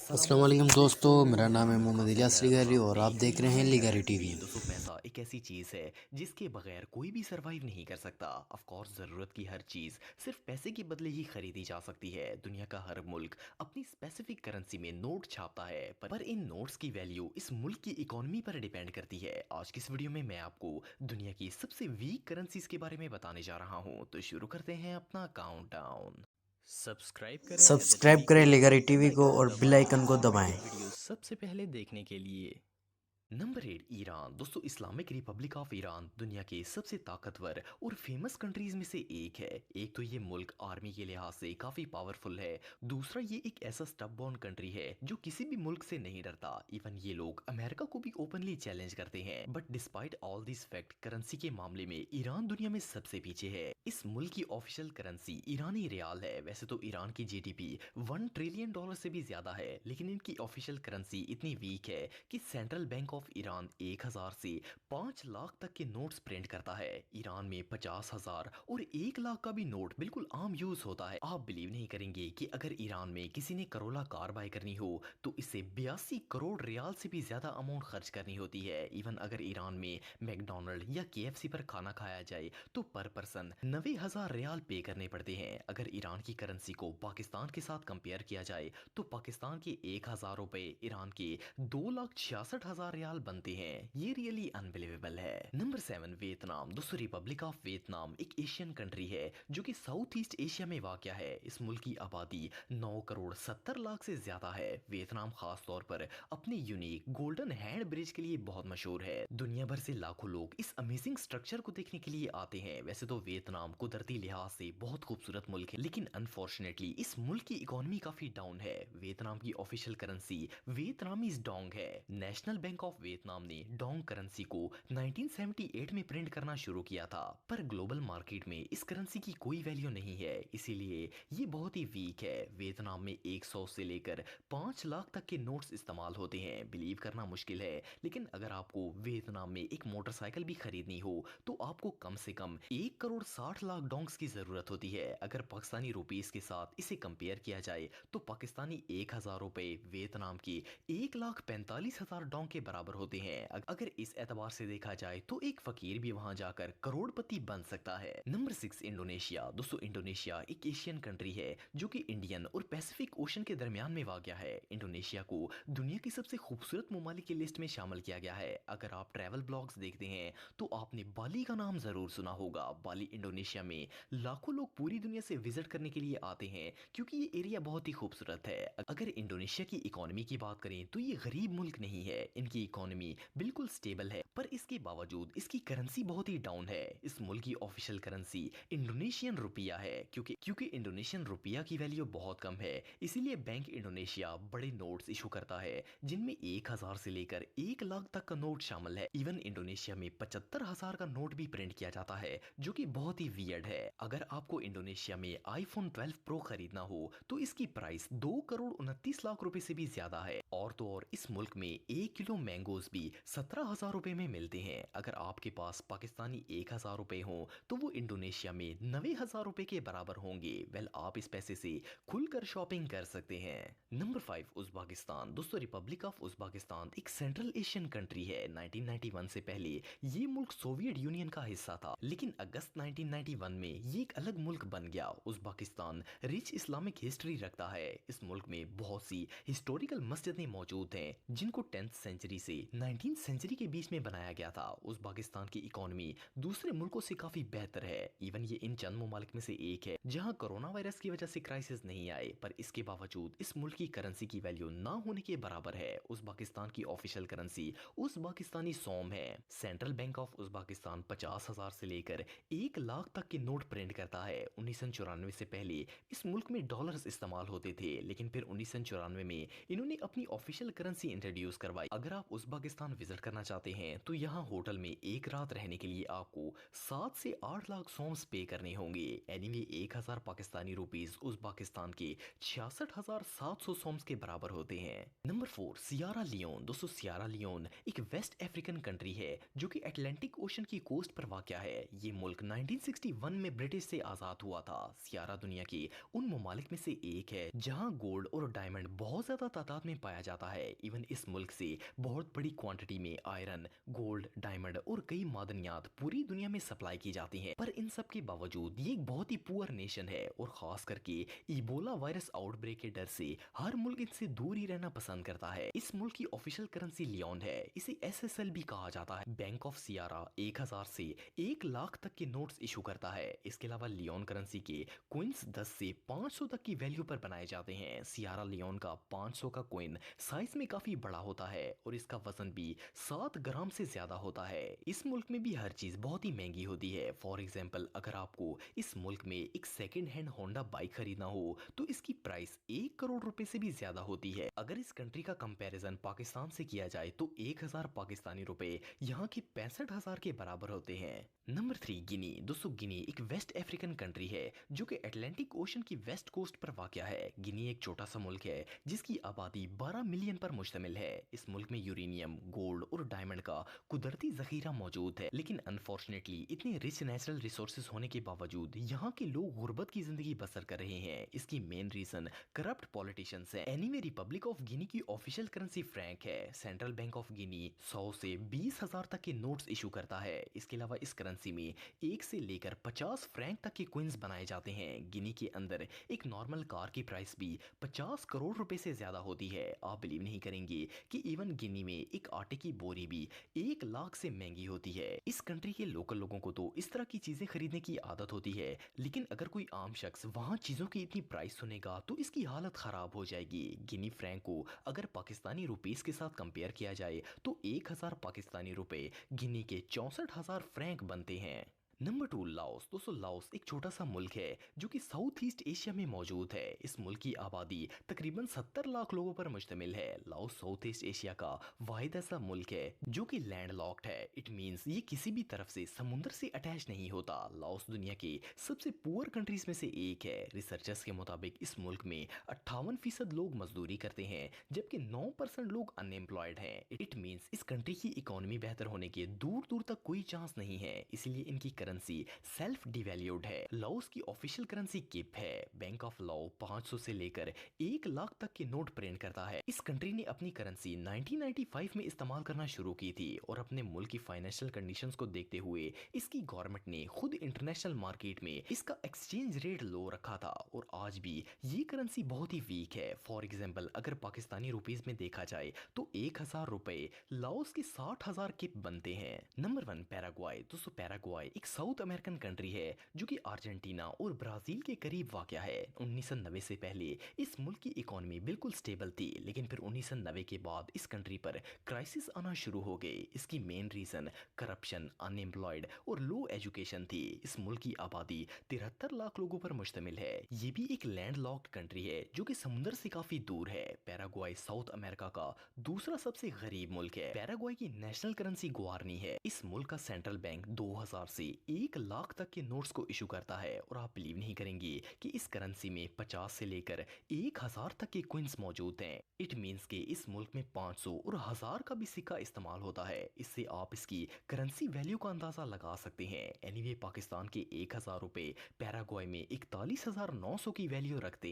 अस्सलाम वालेकुम दोस्तों, मेरा नाम है मोहम्मद खास इलियास कर लिगारी आप और आप देख देख रहे रहे हैं हैं लिगारी लिगारी टीवी। टीवी। दोस्तों पैसा एक ऐसी चीज़ है जिसके बगैर कोई भी सरवाइव नहीं कर सकता। ऑफ कोर्स ज़रूरत की हर चीज़ सिर्फ पैसे के बदले ही खरीदी जा सकती है। दुनिया का हर मुल्क अपनी स्पेसिफिक करेंसी में नोट छापता है, पर इन नोट्स की वैल्यू इस मुल्क की इकोनॉमी पर डिपेंड करती है। आज की इस वीडियो में मैं आपको दुनिया की सबसे वीक करेंसीज के बारे में बताने जा रहा हूँ। तो शुरू करते हैं अपना काउंटडाउन। सब्सक्राइब करें लिगर सब्सक्राइब टीवी करें को और लिगारी बेल टीवी को आइकन को और बेल दबाएं आइकन को दबाएं। इंफॉर्मेटिव वीडियो सबसे पहले देखने के लिए। Number 8 Iran. दोस्तों इस्लामिक रिपब्लिक ऑफ ईरान दुनिया के सबसे ताकतवर और फेमस कंट्रीज में से एक है। एक तो ये मुल्क आर्मी के लिहाज से काफ़ी पावरफुल है। दूसरा ये एक ऐसा स्टब बॉर्न कंट्री है जो किसी भी मुल्क से नहीं डरता। इवन ये लोग अमेरिका को भी ओपनली चैलेंज करते हैं। But despite all this fact, currency के मामले में ईरान दुनिया में सबसे पीछे है। इस मुल्क की ऑफिशियल करेंसी ईरानी रियाल है। वैसे तो ईरान की जीडीपी $1 ट्रिलियन से भी ज्यादा है, लेकिन इनकी ऑफिशियल करेंसी इतनी वीक है कि सेंट्रल बैंक ऑफ ईरान 1,000 से 5 लाख तक के नोट्स प्रिंट करता है। ईरान में 50,000 और 1 लाख का भी नोट बिल्कुल आम यूज होता है। आप बिलीव नहीं करेंगे कि अगर ईरान में किसी ने करोला कार बाय करनी हो तो इसे 82 करोड़ रियाल से भी ज्यादा अमाउंट खर्च करनी होती है। इवन अगर ईरान में मैकडोनल्ड या केएफसी पर खाना खाया जाए तो पर पर्सन 90,000 रियाल पे करने पड़ते हैं। अगर ईरान की करेंसी को पाकिस्तान के साथ कंपेयर किया जाए तो पाकिस्तान के 1,000 रुपए ईरान के 2,66,000 रियाल बनते हैं। ये रियली अनबिलीवेबल है। Number 7 Vietnam. दोस्तों रिपब्लिक ऑफ वियतनाम एक एशियन कंट्री है जो कि साउथ ईस्ट एशिया में वाक़या है। इस मुल्क की आबादी 9 करोड़ 70 लाख से ज्यादा है। वियतनाम खास तौर पर अपने यूनिक गोल्डन हैंड ब्रिज के लिए बहुत मशहूर है। दुनिया भर से लाखों लोग इस अमेजिंग स्ट्रक्चर को देखने के लिए आते हैं। वैसे तो वियतनाम कुदरती लिहाज से बहुत खूबसूरत मुल्क है, लेकिन अनफॉर्चुनेटली इस मुल्क की इकोनॉमी काफी डाउन है। वियतनाम की ऑफिशियल करेंसी वियतनामीज डोंग है। नेशनल बैंक ऑफ वियतनाम ने डोंग करेंसी को 1978 में प्रिंट करना शुरू किया था, पर ग्लोबल मार्केट में इस करेंसी की कोई वैल्यू नहीं है, इसीलिए ये बहुत ही वीक है। वियतनाम में 100 से लेकर 5 लाख तक के नोट्स इस्तेमाल होते हैं। बिलीव करना मुश्किल है, लेकिन अगर आपको वियतनाम में एक मोटरसाइकिल भी खरीदनी हो तो आपको कम से कम 1 करोड़ 60 लाख डोंग्स की जरूरत होती है। अगर पाकिस्तानी रुपीस के साथ इसे कंपेयर किया जाए तो पाकिस्तानी 1,000 रुपए वियतनाम की 1,45,000 डोंग के बराबर होते हैं। अगर इस एतबार से देखा जाए तो एक फकीर भी वहां जाकर करोड़पति बन सकता है। Number 6 Indonesia. दोस्तों इंडोनेशिया एक एशियन कंट्री है जो कि इंडियन और पैसिफिक ओशन के दरमियान में वाक़या है। इंडोनेशिया को दुनिया की सबसे खूबसूरत ममालिक की लिस्ट में शामिल किया गया है। अगर आप ट्रैवल ब्लॉग्स देखते हैं तो आपने बाली का नाम जरूर सुना होगा। बाली इंडोनेशिया में लाखों लोग पूरी दुनिया से विजिट करने के लिए आते हैं क्योंकि ये एरिया बहुत ही खूबसूरत है। अगर इंडोनेशिया की इकोनॉमी की बात करें तो ये गरीब मुल्क नहीं है। इनकी इकोनॉमी बिल्कुल स्टेबल है, पर इसके बावजूद इसकी करेंसी बहुत ही डाउन है। इस मुल्क की ऑफिशियल करेंसी इंडोनेशियन रुपया है। क्योंकि इंडोनेशियन रुपया की वैल्यू बहुत कम है, इसीलिए बैंक इंडोनेशिया बड़े नोट्स इशू करता है जिनमें 1,000 से लेकर 1 लाख तक का नोट शामिल है। इवन इंडोनेशिया में 75,000 का नोट भी प्रिंट किया जाता है, जो कि बहुत ही वियर्ड है। अगर आपको इंडोनेशिया में आईफोन 12 प्रो खरीदना हो तो इसकी प्राइस 2 करोड़ 29 लाख रुपए से भी ज्यादा है। और तो और इस मुल्क में 1 किलो मैंगोज भी 17,000 रुपए में मिलते हैं। अगर आपके पास पाकिस्तानी 1,000 रुपए हो तो वो इंडोनेशिया में 90,000 रुपए के बराबर होंगे। वेल आप इस पैसे से खुलकर शॉपिंग कर सकते हैं। Number 5 Uzbekistan. दोस्तों रिपब्लिक ऑफ उज़्बेकिस्तान एक सेंट्रल एशियन कंट्री है। 1991 से पहले ये मुल्क सोवियत यूनियन का हिस्सा था, लेकिन अगस्त 1991 में ये एक अलग मुल्क बन गया। उज़्बेकिस्तान रिच इस्लामिक हिस्ट्री रखता है। इस मुल्क में बहुत सी हिस्टोरिकल मस्जिदें मौजूद हैं जिनको 10th सेंचुरी से 19th सेंचुरी के बीच में बनाया गया था। उज़्बेकिस्तान की इकोनॉमी दूसरे मुल्कों से काफी बेहतर है। इवन ये इन चंद ममालिक में से एक है जहां कोरोना वायरस की वजह से क्राइसिस नहीं आए, पर इसके बावजूद इस मुल्क की करेंसी की वैल्यू ना होने के बराबर है। उज़्बेकिस्तान की ऑफिशियल करेंसी उज़्बेकिस्तानी सोम है। सेंट्रल बैंक ऑफ उज़्बेकिस्तान 50,000 से लेकर 1 लाख तक के नोट प्रिंट करता है। 1994 से पहले इस मुल्क में डॉलर्स इस्तेमाल होते थे, लेकिन फिर 1994 में इन्होंने अपनी ऑफिशियल करेंसी इंट्रोड्यूस करवाई। अगर आप उज़्बेकिस्तान विजिट करना चाहते हैं तो यहाँ होटल में एक रात रहने के लिए आपको 7 से 8 लाख सोम्स पे करने होंगे। एनीवे 1000 पाकिस्तानी रुपीस उज़्बेकिस्तान के 66,700 सोम्स के बराबर होते हैं। Number 4, Sierra Leone. दोस्तों सियारा लियोन एक वेस्ट अफ्रीकन कंट्री है जो कि अटलांटिक ओशन की कोस्ट पर वाक़या है। ये मुल्क 1961 में ब्रिटिश से आज़ाद हुआ था। सियारा दुनिया के उन ममालिक में से एक है जहां गोल्ड और डायमंड बहुत ज़्यादा तादाद में पाया जाता है। इवन इस मुल्क से बहुत बड़ी क्वांटिटी में आयरन, गोल्ड, डायमंड और कई मादनियात पूरी दुनिया में सप्लाई की जाती हैं। पर इन सब के बावजूद ये एक बहुत ही पुअर नेशन है और खास करके इबोला वायरस आउटब्रेक के डर से हर मुल्क इनसे दूर ही रहना पसंद करता है। इस मुल्क की ऑफिशियल करेंसी लियोन है। इसे SSL भी कहा जाता है। बैंक ऑफ सियारा 1000 से 1 लाख तक के नोट्स इशू करता है। इसके अलावा लियोन करेंसी के कोइंस 10 से 500 तक की वैल्यू पर बनाए जाते हैं। सियारा लियोन का 500 का कोइन साइज में काफी बड़ा होता है और इसका वजन भी 7 ग्राम से ज्यादा होता है। इस मुल्क में भी हर चीज बहुत ही महंगी होती है। फॉर एग्जाम्पल अगर आपको इस मुल्क में एक सेकेंड हैंड होंडा बाइक खरीदना हो तो इसकी प्राइस 1 करोड़ रुपए से भी ज्यादा होती है। अगर इस कंट्री का कंपैरिजन पाकिस्तान से किया जाए तो 1000 पाकिस्तानी रुपए यहाँ के 65,000 के बराबर होते हैं। नंबर 3, गिनी। दोस्तों गिनी एक वेस्ट अफ्रीकन कंट्री है जो कि अटलांटिक ओशन की वेस्ट कोस्ट पर वाक़या है। गिनी एक छोटा सा मुल्क है जिसकी आबादी 12 मिलियन पर मुश्तमिल है। इस मुल्क में यूरेनियम, गोल्ड और डायमंड का कुदरती जखीरा मौजूद है, लेकिन अनफॉर्चुनेटली इतने रिच नेचुरल रिसोर्सेज होने के बावजूद यहाँ के लोग गुर्बत की जिंदगी बसर कर रहे हैं। इसकी मेन रीजन करप्ट पॉलिटिशियंस है। एनीवे रिपब्लिक ऑफ गिनी की ऑफिशियल करेंसी फ्रैंक है। सेंट्रल बैंक ऑफ गिनी 100 से 20,000 तक के नोट्स इशू करता है। इसके अलावा इस करेंसी में 1 से लेकर 50 फ्रैंक तक के कॉइन्स बनाए जाते हैं। गिनी के अंदर एक नॉर्मल कार की प्राइस भी 50 करोड़ रुपए से ज्यादा होती है। आप बिलीव नहीं करेंगे कि इवन गिनी में एक आटे की बोरी भी 1 लाख से महंगी होती है। इस कंट्री के लोकल लोगों को तो इस तरह की चीजें खरीदने की आदत होती है, लेकिन अगर कोई आम शख्स वहां चीजों की इतनी प्राइस सुनेगा तो इसकी हालत खराब हो जाएगी। गिनी फ्रैंक को अगर पाकिस्तानी रुपीस के साथ कंपेयर किया जाए तो 1000 पाकिस्तानी रुपए गिनी के 64,000 फ्रैंक बनते हैं। Number 2, Laos. दोस्तों लाओस एक छोटा सा मुल्क है जो कि साउथ ईस्ट एशिया में मौजूद है। इस मुल्क की आबादी तकरीबन 70 लाख लोगों पर मुश्तमिल है। लाओस साउथ ईस्ट एशिया का वाहिद ऐसा मुल्क है जो कि लैंड लॉक्ड है। इट मींस ये किसी भी तरफ से समुद्र से अटैच नहीं होता। लाओस दुनिया के सबसे पुअर कंट्रीज में से एक है। रिसर्चर्स के मुताबिक इस मुल्क में 58% लोग मजदूरी करते हैं जबकि 9% लोग अनएम्प्लॉयड हैं। इट मींस इस कंट्री की इकोनॉमी बेहतर होने के दूर दूर तक कोई चांस नहीं है। इसलिए इनकी करेंसी सेल्फ डिवैल्यूड है। लाओस की ऑफिशियल करेंसी किप है। बैंक ऑफ लाओ 500 से लेकर 1 लाख तक के नोट प्रिंट करता है। इस कंट्री ने अपनी करेंसी 1995 में इस्तेमाल करना शुरू की थी और अपने मुल्क की फाइनेंशियल कंडीशंस को देखते हुए इसकी गवर्नमेंट ने खुद इंटरनेशनल मार्केट में इसका एक्सचेंज रेट लो रखा था और आज भी ये करेंसी बहुत ही वीक है। फॉर एग्जाम्पल अगर पाकिस्तानी रुपीस में देखा जाए तो 1000 रुपए लाओस के 60,000 किप बनते हैं। नंबर 1, पैराग्वाय। दोस्तों पैराग्वाय एक साउथ अमेरिकन कंट्री है जो कि अर्जेंटीना और ब्राजील के करीब वाक़या है। 1990 से पहले इस मुल्क की इकोनॉमी बिल्कुल स्टेबल थी, लेकिन फिर 1990 के बाद इस कंट्री पर क्राइसिस आना शुरू हो गई। इसकी मेन रीजन करप्शन, अनएम्प्लॉयड और लो एजुकेशन थी। इस मुल्क की आबादी 73 लाख लोगों पर मुश्तमिल है। ये भी एक लैंड लॉक्ड कंट्री है जो कि समुद्र से काफी दूर है। पैराग्वाय साउथ अमेरिका का दूसरा सबसे गरीब मुल्क है। पैराग्वाय की नेशनल करेंसी गुआरनी है। इस मुल्क का सेंट्रल बैंक 2000 से 1 लाख तक के नोट्स को इशू करता है और आप बिलीव नहीं करेंगे कि इस करेंसी में 50 से लेकर 1000 तक के कॉइन्स मौजूद हैं। इट मींस कि इस मुल्क में 500 और 1000 का भी सिक्का इस्तेमाल होता है। इससे आप इसकी करेंसी वैल्यू का अंदाजा लगा सकते हैं। एनीवे पाकिस्तान के 1000 रुपए पैराग्वाय में 41,900 की वैल्यू रखते